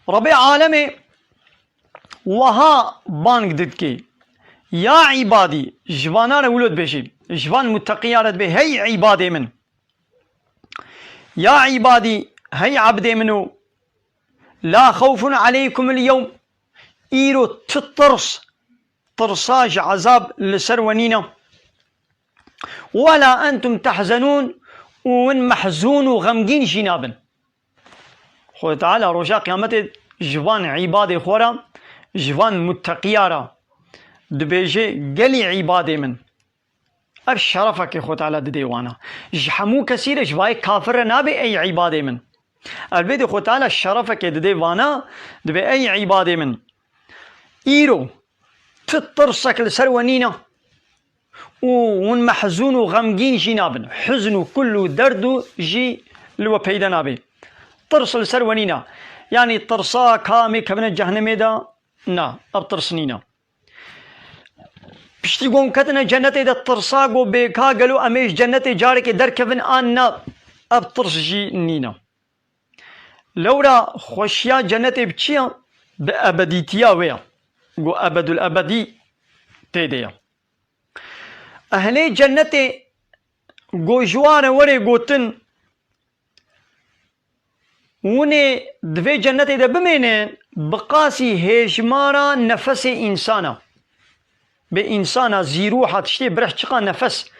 رب عالم وها بانك ددكي يا عبادي جوانان ولد بشي جوان متقيارت به هي عبادي من يا عبادي هي عبدي منو لا خوف عليكم اليوم إيرو تطرس طرساج عذاب لسرونينا ولا أنتم تحزنون وين محزون وغمجين جنابا. خوي تعالى رجاء قيامته جوان عبادي خورا جوان متقيارا دبيجي قلي عبادي من أب شرفك يا خوي تعالى ديوانا جحمو كثير جواي كافر نابي أي عبادي من البيت خوي تعالى شرفك ديوانا دبي أي عبادي من إيرو تطرسك لسرونينا وون محزون وغمجين جنابن حزن كله درد جي لو بيدا نابي طرس لسرونينا يعني طرسا كامي كبن جهنم دا نا اب طرسنينا بشتي قوم كتنا جنتي دا طرسا قو بيكا قالوا اميش جنتي جارك در كبن آن نا اب طرس جي نينا لورا خوشيا جنتي بچيا بأبديتيا ويا قو أبد الأبدي تيديا أهلي جنتي قو جوان وري قوتن وني دفي جنتي دا بمينين بقاسي هجمارا نفس إنسانا بإنسانا زيروحة تشتي برح چقا نفس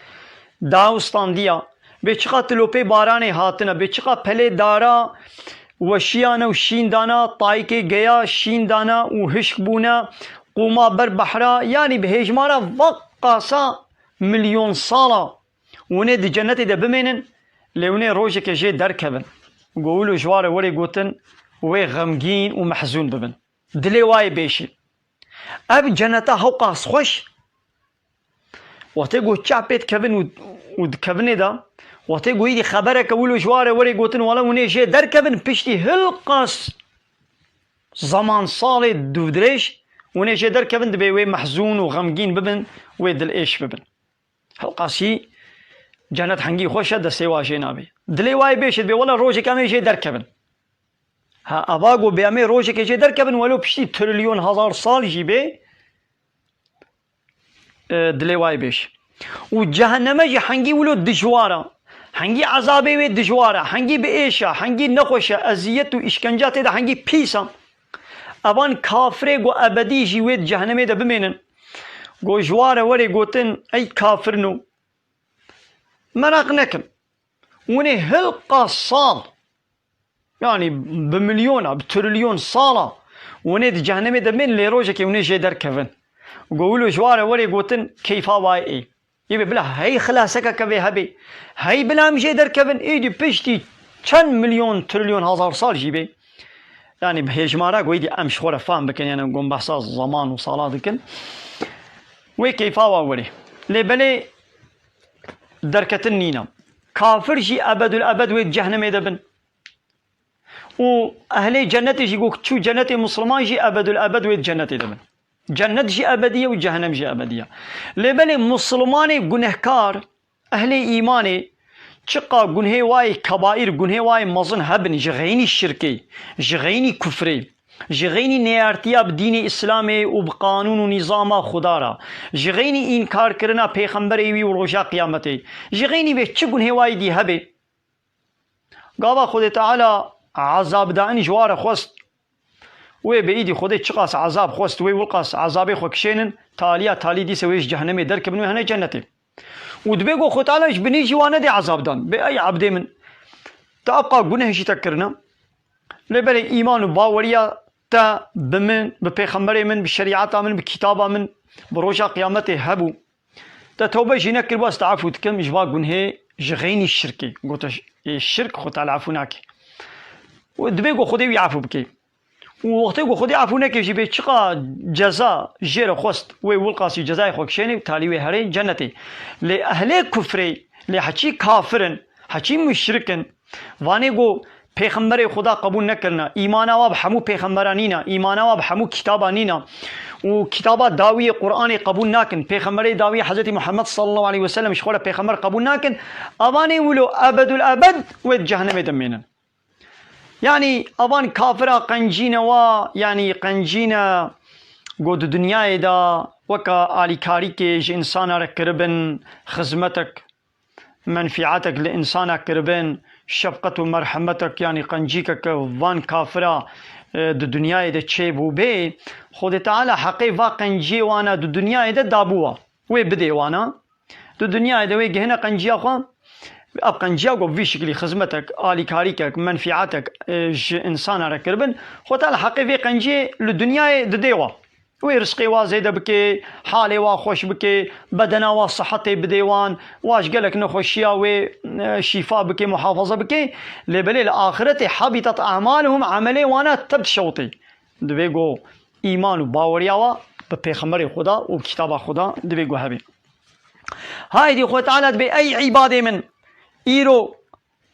داوستان ديا بچقا تلوپي باراني هاتنا بچقا پلي دارا وشيانا وشين دانا طايكي گيا شين دانا وهشك بونا قوما بر بحرا يعني بهجمارا وقاسا مليون صالة وني دي جنتي دا بمينن لوني روجك جي دركبن قولوا جوار وري قوتن وي غمجين ومحزون ببن دلي واي بيشي اب جنتا هو قاس خوش وتيقو تشابيت كبن ودكبني دا وتيقو يدي خبرك قولوا جوار وري قوتن ولا وني جي دركبن بيشتي هل قاس زمان صالي دودريش وني جي دركبن دبي وي محزون وغمجين ببن وي دل ايش ببن هل قاسي جنت حنجي خوشة دا سيوا جينابي دلي واي بيشت بي ولا روجي كامي جي دركبن ها أباقو بيامي روجي كي جي دركبن ولو بشتي تريليون هزار صال جي بي دلي واي بيش وجهنم جي حنجي ولو دجوارا حنجي عذابي وي دجوارا حنجي بإيشا حنجي نخوشة أزيت وإشكنجات دا حنجي بيسا أبان كافري قو أبدي جي ويد جهنم دا بمينن قو جوارا وري قوتن أي كافرنو مراق نكم وني هلقا صال يعني بمليون بتريليون صالة وني دي جهنمي دا من اللي روجك وني جي دركفن وقولوا جوارا وري قوتن كيفا واي اي يبي بلا هاي خلاصك كبي هبي هاي بلا مجي دركفن ايدي بشتي 10 مليون تريليون هزار صال جيبي يعني بهجمارا قويدي امش خورا فهم بكن يعني قوم بحصا زمان وصالة دكن وي كيفا وري لي بلي دركة النينا كافر جي أبد الأبد ويد جهنم يدبن وأهلي جنتي جي قوك شو جنتي مسلمان جي أبد الأبد ويد جنة يدبن جنة جي أبدية وجهنم جي أبدية لبني مسلماني جنهكار أهلي إيماني شقا جنهي واي كبائر جنهي واي مظن هبن جغيني الشركي جغيني كفري جغيني نيارتيا بدين إسلامي وبقانون ونظام خدارا جغيني إنكار كرنا پیغمبري ورجا قيامتي جغيني بيتشقن هواي دي هبي قابا خود تعالى عذاب دائن جوار خوست وي بإيدي خود تشقاس عذاب خوست وي والقاس عذابي خوكشينن تاليا تالي دي سويش جهنمي درك بنو هنا جنتي ودبيقو خود تعالى جبني جوانا دي عذاب دان بأي عبد من تأبقى قنه شي تكرنا لبالي إيمان وباوريا تا بمن بپیغمبر من بشريعة من بكتابة من بروجا قيامته هبو تا توبة جينا كربا استعفو تكم جوا قنه جغيني الشركي قلت الشرك خود تعالى عفوناك ودبيقو خودي يعفو بكي ووقتي خودي عفوناك جيبه چقا جزاء جير خوست وي والقاسي جزاء خوكشيني تالي وي هري جنتي لأهل كفري لحكي كافرن حكي مشركن واني قو پیغمبر خدا قبول نکرنا ایمانا و بحمو پیغمبرانینا ایمانا و بحمو کتابانینا و کتابات داوی قرآن قبول ناکن پیغمبر داوی حضرت محمد صلی الله علیه وسلم شخوره پیغمبر قبول ناکن اوانی ولو ابد الابد و جهنم دمینن يعني أبان كافرة قنجين يعني قنجين قد دنيا دا وكا آلي كاريكيج إنسان ركربن خزمتك منفعتك لإنسان كربن شفقة ومرحمتك يعني قنجيك وان كافرة دو دنيا دا تشيبو بي خود تعالى حقيقة قنجي وانا دو دنيا دا دابوا وي بدي وانا دو دنيا دا وي جهنا قنجي أخوان اب قنجي أقو في شكل خدمتك آلي كاريكك منفعتك إنسان ركربن خود تعالى حقيقة قنجي للدنيا دا ديوا وی رزقی وا زیده بکی حالی وا خوش بکی بدنا وا صحتی بدیوان واش قالك نخوشیا و شفا بکی محافظه بکی لبلی الاخرت حبطت اعمالهم عملی وانا تبت شوطی دویگو ایمان و باوریا وا به پیغمبر خدا و کتاب خدا دویگو هبی هاي دي خو تعالى بأي عبادة من إيرو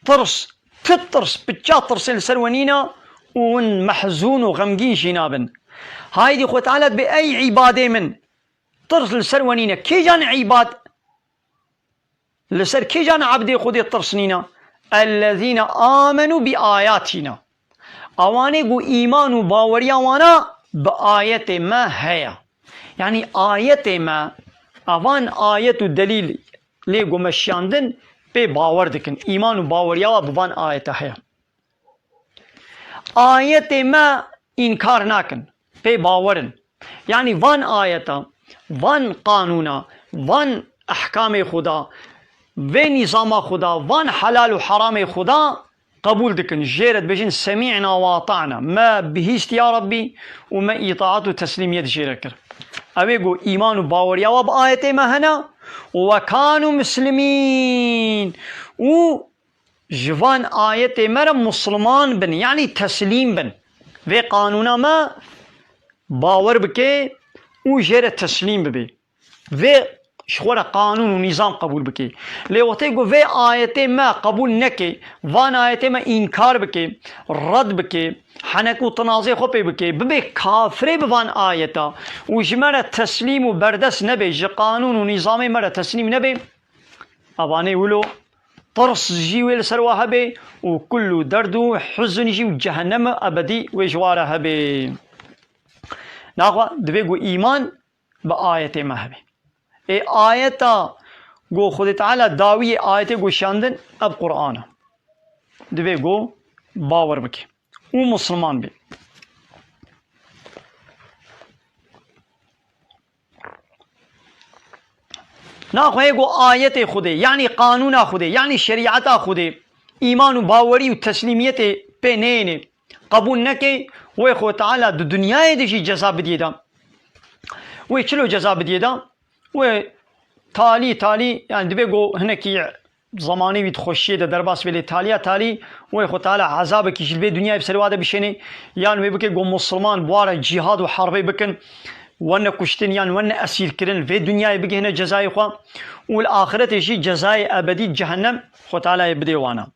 ترس تترس بتشاطرس السرونينا ون محزون وغمقين جنابا هاي دي خو تعالى بأي عبادة من ترس السرونينا كي جان عباد لسر كي جان عبدي خودي ترسنينا الذين آمنوا بآياتنا اواني قو إيمان وباوريا وانا بآية ما هي يعني آية ما اوان آية دليل ليقو مشاندن بي باور دكن إيمان وباوريا وبوان آية هي آية ما إنكار ناكن بي باورن يعني وان آية وان قانونا وان أحكام خدا وان نظام خدا وان حلال وحرام خدا قبول دكن جيرت بجن سمعنا واطعنا ما بهيست يا ربي وما إطاعت وتسليمية جيركر أبيقو إيمان وباوريا وبآية ما هنا وكانوا مسلمين وجوان آية مرم مسلمان بن يعني تسليم بن في قانونا ما باور بكي وجير تسليم ببي في شخورة قانون ونظام قبول بكي ليوتيقو في آية ما قبول نكي وان آية ما إنكار بكي رد بكي حنكو تنازي خوبي بكي ببي كافري بوان آية وجمرة تسليم وبردس نبي جي قانون ونظامي مرة تسليم نبي أباني ولو طرس جيوي لسرواها بي وكل دردو حزن جيو جهنم أبدي وجوارها بي ناخوا دبيقو إيمان بآية ما هبي اي آية گو خود تعالى داوي آية گو شاندن اب قرآن دبيقو باور بكي ومسلمان بي ناخوا يقو آية خودي يعني قانون خودي يعني شريعة خودي إيمان وباوري وتسليمية بينين قبول نكي ويخو تعالى دو دنيا دي جزا بديدا ويشلو جزا بديدا وتالي يعني دبيقو هناكي زماني بتخشي ده درباس بلي تالي ويخو تعالى عذابك يجلبي دنيا بسرواده بشيني يعني ويبكي قو مسلمان بوارا جهاد وحربي بكن وانا كشتن يعني وانا اسير كرن في دنيا يبقي هنا جزاي خوا والآخرة يجي جزاي أبدي جهنم خو تعالى يبدي وانا